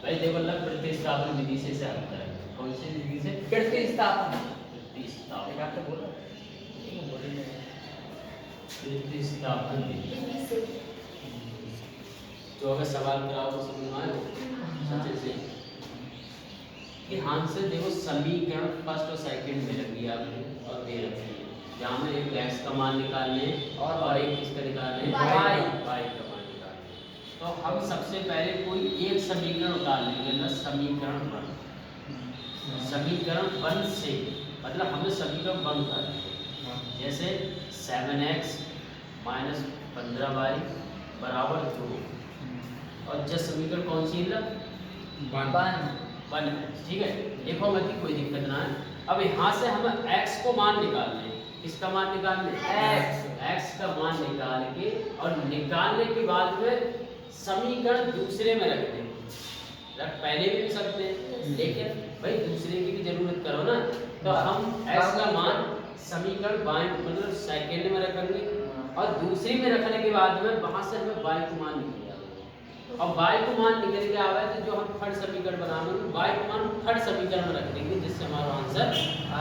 भाई देखो लग प्रतिस्थापन विधि से हल करेंगे। कौन सी विधि से? प्रतिस्थापन। प्रतिस्थापन। एक आपने बोला प्रतिस्थापन विधि से। तो अगर सवाल कराओ तो समझ में आए सच्चे से ध्यान से देखो। समीकरण फर्स्ट और सेकंड में रखी आपने और दे रखी है जहाँ में एक x का मान निकालने और एक किसका निकालने y का मान निकालने। तो हम सबसे पहले कोई एक समीकरण उतार लेंगे ना। समीकरण वन से मतलब हमें समीकरण वन उतार लेंगे। जैसे 7x माइनस 15y बराबर 2 और जब समीकरण कौन सी है? वन है। ठीक है, देखो मत की कोई दिक्कत ना है। अब यहाँ से हम x को मान निकालने, किसका मान निकालने? x का मान निकाल के और निकालने के बाद में समीकरण दूसरे में रख देंगे। पहले भी सकते हैं लेकिन भाई दूसरे की भी जरूरत करो ना। तो हम x का मान समीकरण बाएं मतलब सेकंड में रखेंगे और दूसरी में रखने के बाद में वहां से हमें y को मान निकल जाएगा। अब y को मान निकल के आवे तो जो हम थर्ड समीकरण बनाएंगे y को मान थर्ड समीकरण में रख देंगे जिससे हमारा आंसर आ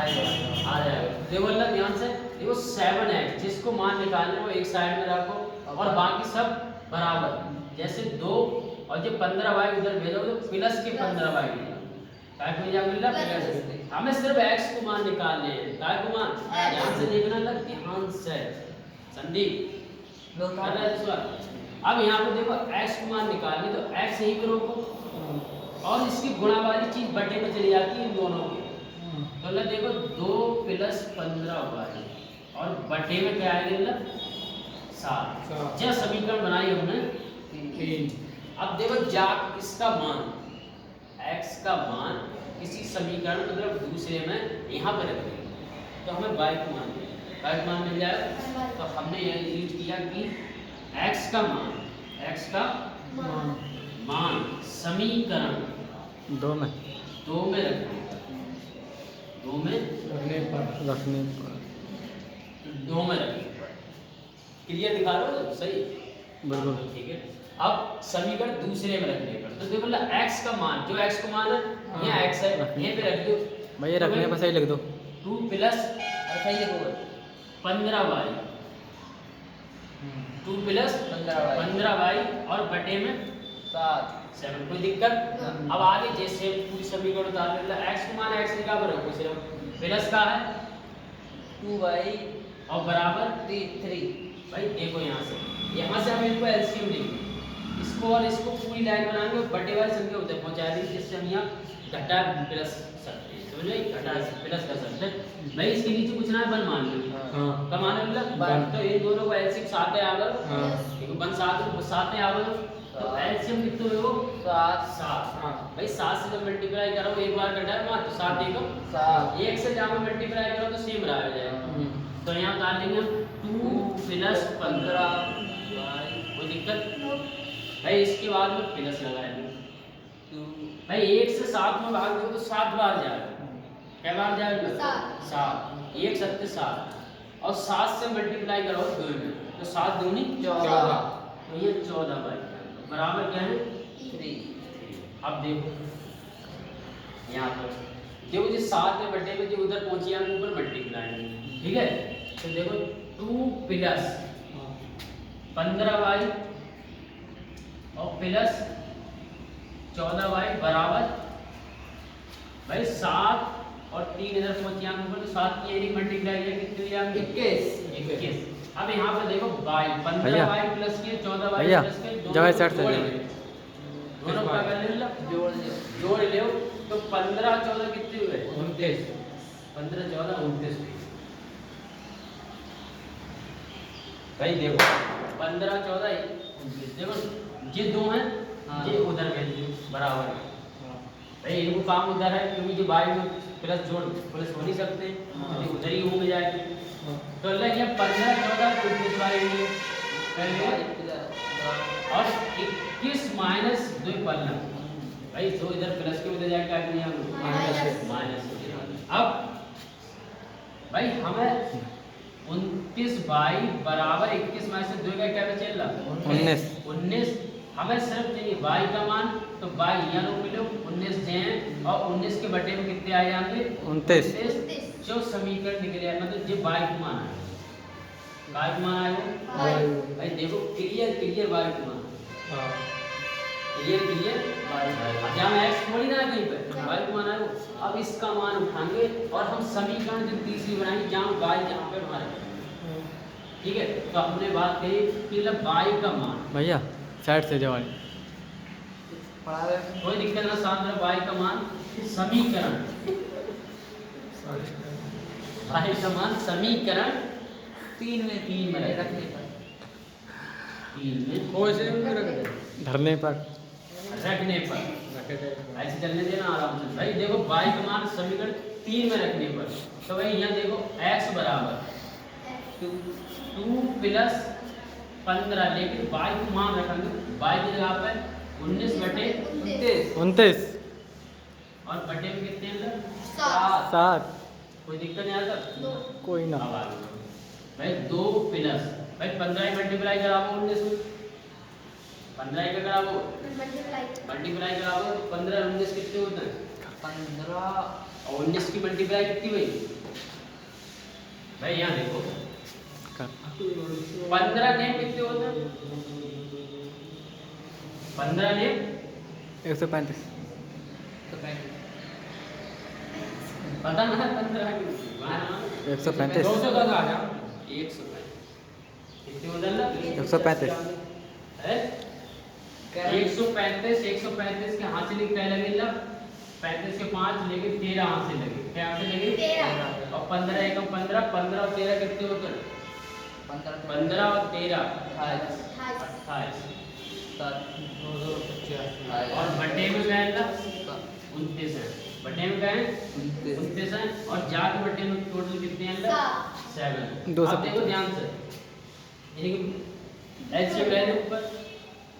जाएगा। देखो अल्लाह ध्यान से देखो 7x जिसको मान निकालना है वो एक साइड में रखो और बाकी सब बराबर। जैसे 2 और जो 15y उधर भेजो तो प्लस के 15y काय को मिल जाएगा। हमें सिर्फ x को मान निकालने हैं। काय को मान ध्यान से देखना लग ध्यान से संदीप कर रहा है सवाल। अब यहाँ पे देखो x को मान निकालने तो x यही पे रोको और इसकी गुणा वाली चीज बटे में चली जाती है इन दोनों की। तो अल्लाह देखो 2 प्लस 15y और बटे में क्या आएगा? 7। जब समीकरण बनाई हमने 3। अब देखो जा इसका मान x का मान किसी समीकरण मतलब दूसरे में यहाँ पर रख देंगे तो हमें y का मान मिल जाएगा। तो हमने यह यूज किया कि x का मान समीकरण दो में रखने पर क्लियर दिखा रहे हो? सही बिल्कुल ठीक है। अब समीकरण दूसरे में रखने पर तो देखो x का मान जो x का मान है यहाँ x है यहीं पे रख दो भैया तो रखने पर सही लिख दो 2 प्लस 15y 2 प्लस 15y और बटे में 7 कोई दिक्कत? अब आगे जैसे पूरी समीकरण उतार ले x को मान x निकाल पर रखो सिर्फ प्लस का है 2y और बराबर 3। भाई देखो यहाँ से हम इनको एलसीएम लेंगे इसको और इसको पूरी लाइन बनाएंगे और बटे वाली संख्या उधर पहुंचा देंगे जिससे हम यहाँ घटा प्लस सकते हैं। समझ गए? घटा प्लस कर सकते हैं। भाई इसके नीचे कुछ ना बन मान लो का मान है मतलब तो इन दोनों को एलसीएम साथ में आवर देखो बन साथ में आवर तो एलसीएम कितने हो 7। भाई 7 से जब मल्टीप्लाई करो एक बार घटा है तो 7 देखो 1 से जब मल्टीप्लाई करो तो सेम रहा हो जाएगा। तो यहाँ डाल देंगे 2 प्लस 15 कोई दिक्कत? भाई इसके बाद में प्लस लगाएंगे भाई 1 से 7 में भाग दो तो 7 बार जाएगा। क्या बार जाएगा? 7 1 7 7 और 7 से मल्टीप्लाई करो 2 में तो 7 दूनी 14 तो ये 14 भाई बराबर क्या है 3। अब देखो यहाँ पर देखो जो 7 में बटे में जो उधर पहुंची हम ऊपर मल्टीप्लाई ठीक है। तो देखो 2 प्लस 15y और प्लस 14y बराबर भाई 7 और 3 इधर पहुंचे हम ऊपर तो 7 की एरी मल्टीप्लाई किया कितनी हुई हम 21। अब यहाँ पे देखो y 15y प्लस के 14y प्लस के दोनों का जोड़ ले तो 15 14 कितने हुए 29। 15 14 29 भाई देखो 15 14 देखो ये दो हैं ये उधर वैल्यू बराबर है। भाई इनको काम उधर है क्योंकि जो y में प्लस जोड़ प्लस हो नहीं सकते तो उधर ही होंगे जाएंगे। तो अल्लाह ये 15 14 29 वाले और 21 माइनस 2 पन्ना भाई 2 इधर प्लस के उधर जाएगा माइनस। अब भाई हमें 29y बराबर 21 में से 2 का क्या बचेगा 19। हमें सिर्फ चाहिए y का मान तो y यहाँ रोक लो और 19 के बटे में कितने आए जाएंगे? 29। जो समीकरण निकले आए मतलब जो y को मान आए, y को मान आए हो भाई देखो क्लियर क्लियर y को मान क्लियर क्लियर जहाँ x थोड़ी ना है कहीं पर y को मान आए हो। अब इसका मान उठाएंगे और हम समीकरण जो तीसरी बनाएंगे जहाँ y जहाँ पे हमारे, ठीक है। तो हमने बात कही कि मतलब y का मान भैया साइड से जवानी कोई दिक्कत ना, साथ में y का मान समीकरण y का मान समीकरण 3 में रखने पर 3 में धरने पर रखने पर ऐसे चलने देना आराम से भाई। देखो y का मान समीकरण 3 में रखने पर तो भाई यहाँ देखो x बराबर 2 प्लस 15, लेकिन y को मान रखेंगे y की जगह पर 19 और बटे में कितने हैं? 7। कोई दिक्कत नहीं आता? कोई ना अब आ गया भाई 2 प्लस भाई 15 ही मल्टीप्लाई कराओ 19 में, 15 का कराओ मल्टीप्लाई कराओ 15 और 19 कितने होते हैं? 15 और 19 की मल्टीप्लाई कितनी हुई भाई? यहाँ देखो 15 ने कितने होते हैं? 15 ने 135। पता ना 15 135 200 तक आ जा 135 कितने होते हैं? 135 है 135 के हाथ से लिखता लगे ला 35 के 5 लेके 13 हाथ से लगे, क्या हाथ से लगे? 13 और 15 एकम 15 15 और 13 कितने होते हैं? 15 और 13 28 और बटे में क्या है? 29 है। बटे में क्या है? 29 है और जाके बटे में टोटल कितने हैं? 7। अब देखो ध्यान से एलसीएम ले लो ऊपर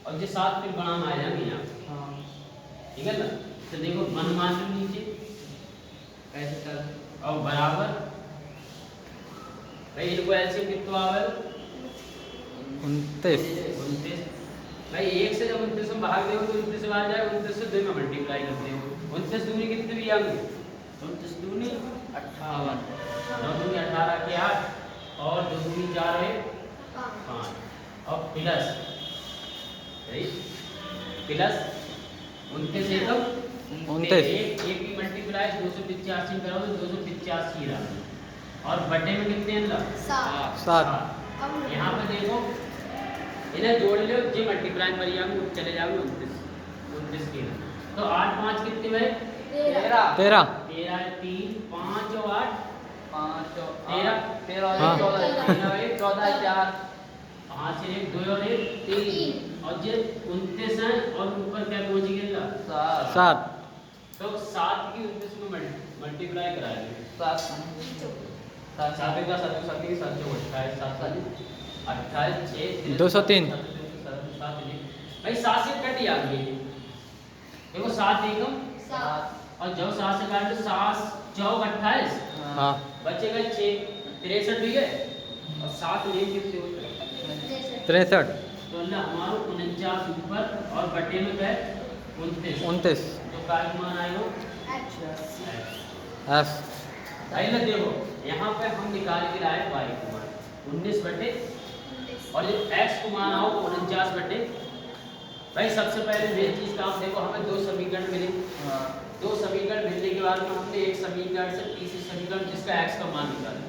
और जो 7 फिर बड़ा में आ जाएंगे यहाँ, ठीक है ना। तो देखो मन मान लो नीचे ऐसे कर और बराबर भाई इनको एलसीएम कितना आवे? 29 भाई 1 से जब 29 में भाग देओ तो 29 से बाहर जाए, 29 से 2 में मल्टीप्लाई करते हो 29 दूनी कितने भी आएंगे? 29 दूनी 58, 9 दूनी 18 के 8 और 2 दूनी 4 है 5 और प्लस प्लस 29 एकम 29 एक की मल्टीप्लाई 285 करो तो 285 रहा और बटे में कितने हैं? 7। यहाँ पे देखो इन्हें जोड़ लो जी मल्टीप्लाई पर जाएंगे चले जाओगे 29 की तो 8 5 कितने भाई? 13 3 5 और 8 5 और 13 हाँ। 14 4 5 से 1 2 और 1 3 और ये 29 है और ऊपर क्या पहुंच गया? 7 तो 7 की 29 को मल्टीप्लाई कराएंगे 7 का 7 का 7 की 7 जो 28 7 साल 28 6 203 भाई 7 से कट जाएंगे देखो 7 एकम 7 और जब 7 से काट तो 7 चौक 28 हाँ बचेगा 6 63 भी है और 7 ले कितने होते हैं? 63 तो अल्लाह हमारो 49 ऊपर और बटे में क्या है? 29 तो काय मान आए हो? एस भाई ना देखो यहाँ पे हम निकाल के लाए y को मान 19 बटे और जब x को मान आओ 49 बटे। भाई सबसे पहले मेन चीज का आप देखो हमें 2 समीकरण मिले, 2 समीकरण मिलने के बाद में हमने एक समीकरण से तीसरी समीकरण जिसका x का मान निकाला,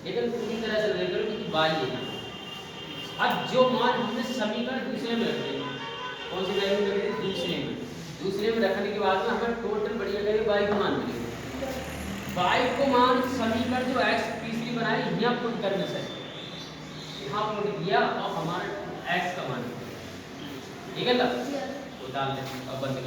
लेकिन पूरी तरह से लेकर क्योंकि y लेना। अब जो मान हमने समीकरण दूसरे में रखे, कौन सी वैल्यू लगे? दूसरे में रखने के बाद में हमें टोटल बढ़िया करें y को मान मिलेगा। y को मान समीकरण जो x तीसरी बनाई यहाँ पुट करने से यहाँ पुट किया और हमारा x का मान, ठीक है ना? तो डाल दें अब बंद कर।